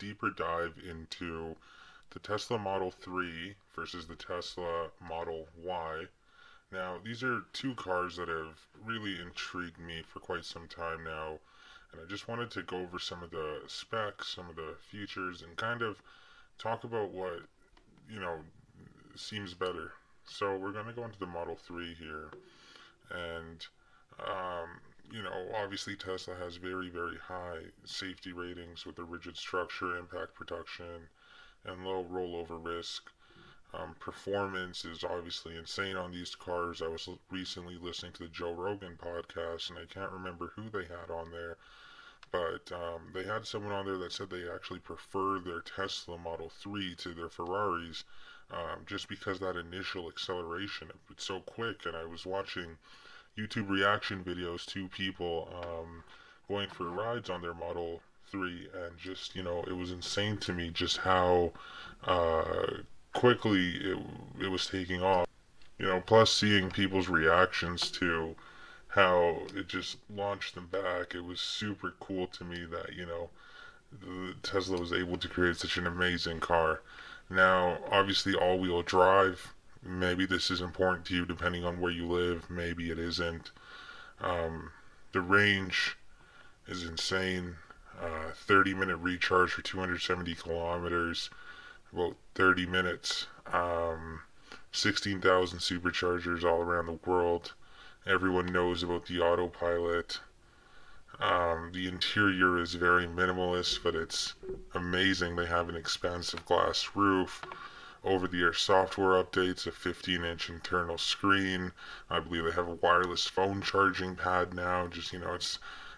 deeper dive into the Tesla Model 3 versus the Tesla Model Y. Now, these are two cars that have really intrigued me for quite some time now, and I just wanted to go over some of the specs, some of the features, and kind of talk about what, you know, seems better. So, we're going to go into the Model 3 here, and um, obviously Tesla has very, very high safety ratings with a rigid structure, impact protection, and low rollover risk. Performance is obviously insane on these cars. I was recently listening to the Joe Rogan podcast, and I can't remember who they had on there, but they had someone on there that said they actually prefer their Tesla Model 3 to their Ferraris, just because that initial acceleration, it's so quick. And I was watching YouTube reaction videos to people going for rides on their Model 3, and just, it was insane to me just how quickly it was taking off. Plus seeing people's reactions to how it just launched them back, it was super cool to me that, Tesla was able to create such an amazing car. Now, obviously, all wheel drive, maybe this is important to you depending on where you live, maybe it isn't. Um, the range is insane. 30-minute recharge for 270 kilometers, about 30 minutes. 16,000 superchargers all around the world. Everyone knows about the autopilot. The interior is very minimalist, but it's amazing. They have an expansive glass roof, over-the-air software updates, a 15-inch internal screen. I believe they have a wireless phone charging pad now. Just,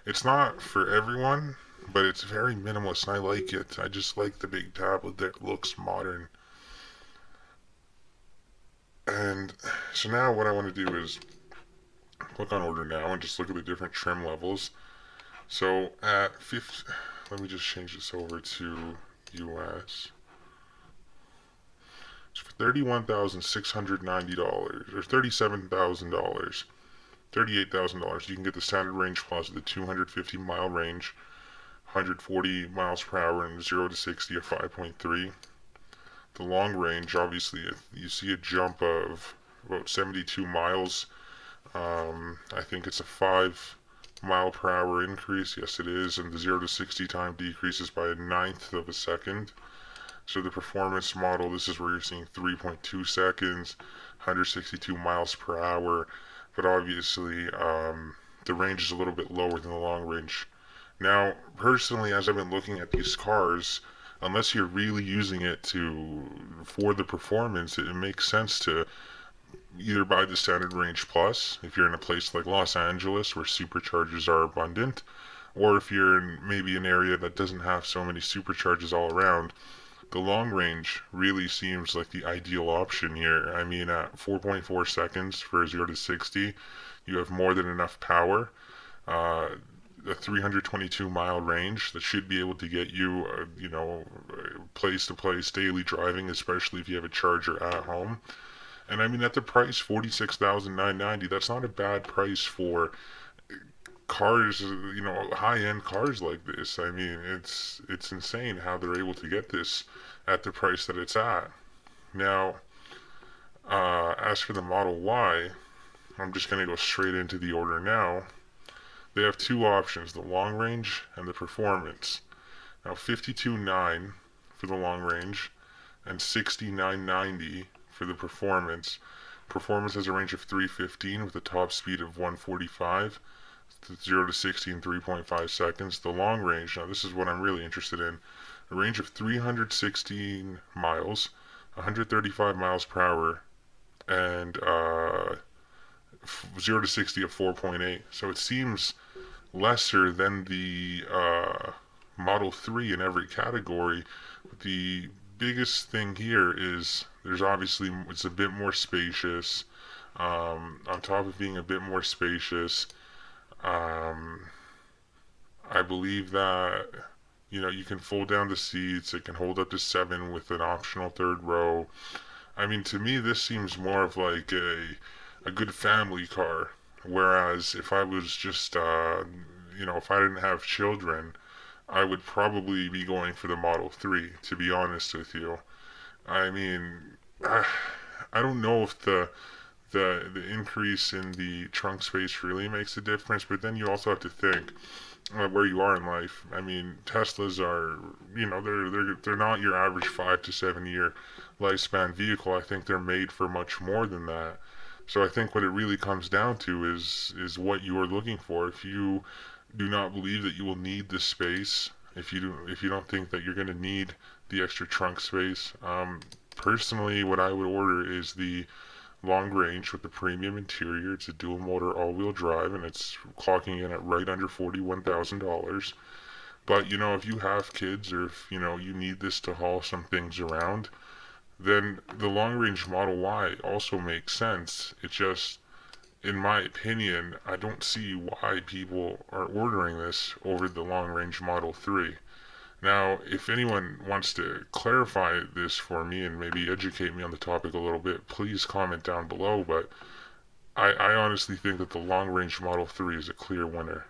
it's not for everyone, but it's very minimalist, and I like it. I just like the big tablet that looks modern. And so now what I want to do is click on order now and just look at the different trim levels. So at 50, let me just change this over to US. So for $31,690 or $37,000, $38,000, you can get the standard range plus the 250-mile range, 140 miles per hour, and 0 to 60 at 5.3. The long range, obviously, you see a jump of about 72 miles. I think it's a 5 mile per hour increase. Yes, it is. And the 0 to 60 time decreases by a ninth of a second. So the performance model, this is where you're seeing 3.2 seconds, 162 miles per hour. But obviously, the range is a little bit lower than the long range. Now, personally, as I've been looking at these cars, unless you're really using it for the performance, it makes sense to either buy the standard range plus if you're in a place like Los Angeles where superchargers are abundant, or if you're in maybe an area that doesn't have so many superchargers all around. The long range really seems like the ideal option here. I mean, at 4.4 seconds for 0 to 60, you have more than enough power. A 322-mile range that should be able to get you, place to place daily driving, especially if you have a charger at home. And I mean, at the price, 46,990, that's not a bad price for cars, high-end cars like this. I mean, it's insane how they're able to get this at the price that it's at. Now, as for the Model Y, I'm just going to go straight into the order now. They have two options, the long range and the performance. Now, 52.9 for the long range and 69.90 for the performance. Performance has a range of 315 with a top speed of 145, 0 to 60 in 3.5 seconds. The long range, now this is what I'm really interested in, a range of 316 miles, 135 miles per hour, and 0 to 60 at 4.8. So it seems lesser than the Model 3 in every category. The biggest thing here is it's a bit more spacious. On top of being a bit more spacious, I believe that you can fold down the seats. It can hold up to 7 with an optional third row. I mean, to me, this seems more of like a good family car. Whereas if I was just, if I didn't have children, I would probably be going for the Model 3, to be honest with you. I mean, I, I don't know if the increase in the trunk space really makes a difference, but then you also have to think where you are in life. I mean, Teslas are, they're not your average 5 to 7 year lifespan vehicle. I think they're made for much more than that. So I think what it really comes down to is what you are looking for. If you do not believe that you will need the space, if you don't think that you're going to need the extra trunk space, personally, what I would order is the long range with the premium interior. It's a dual motor all-wheel drive, and it's clocking in at right under $41,000. But if you have kids, or if you need this to haul some things around, then the long range Model Y also makes sense. It just, in my opinion, I don't see why people are ordering this over the long range Model 3. Now, if anyone wants to clarify this for me and maybe educate me on the topic a little bit, please comment down below. But I honestly think that the long range Model 3 is a clear winner.